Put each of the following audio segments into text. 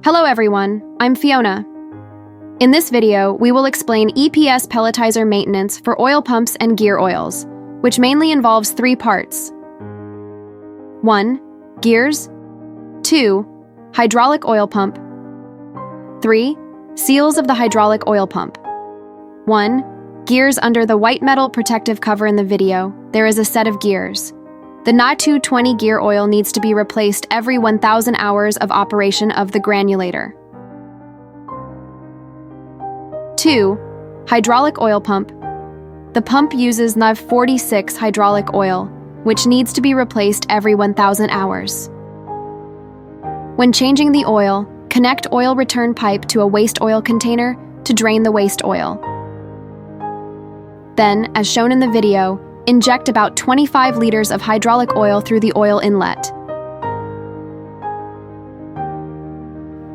Hello everyone, I'm Fiona. In this video, we will explain EPS Pelletizer maintenance for oil pumps and gear oils, which mainly involves 3 parts. 1. Gears. 2. Hydraulic oil pump. 3. Seals of the hydraulic oil pump. 1. Gears. Under the white metal protective cover in the video, there is a set of gears. The Na220 gear oil needs to be replaced every 1,000 hours of operation of the granulator. 2. Hydraulic oil pump. The pump uses NAV46 hydraulic oil, which needs to be replaced every 1,000 hours. When changing the oil, connect oil return pipe to a waste oil container to drain the waste oil. Then, as shown in the video, inject about 25 liters of hydraulic oil through the oil inlet.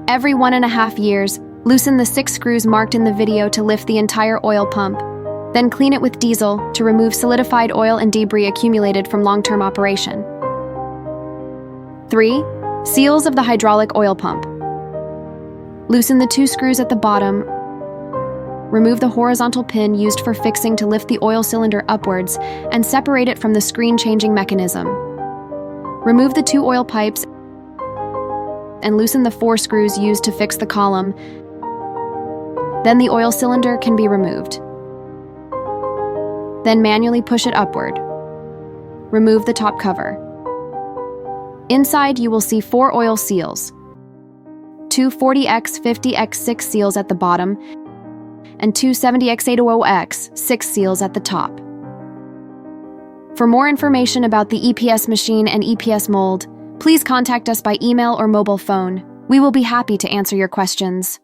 Every 1.5 years, loosen the 6 screws marked in the video to lift the entire oil pump. Then clean it with diesel to remove solidified oil and debris accumulated from long-term operation. 3. Seals of the hydraulic oil pump. Loosen the 2 screws at the bottom. Remove the horizontal pin used for fixing to lift the oil cylinder upwards and separate it from the screen-changing mechanism. Remove the 2 oil pipes and loosen the 4 screws used to fix the column. Then the oil cylinder can be removed. Then manually push it upward. Remove the top cover. Inside, you will see 4 oil seals. 2 40x50x6 seals at the bottom, and 2 70x800x6 seals at the top. For more information about the EPS machine and EPS mold, please contact us by email or mobile phone. We will be happy to answer your questions.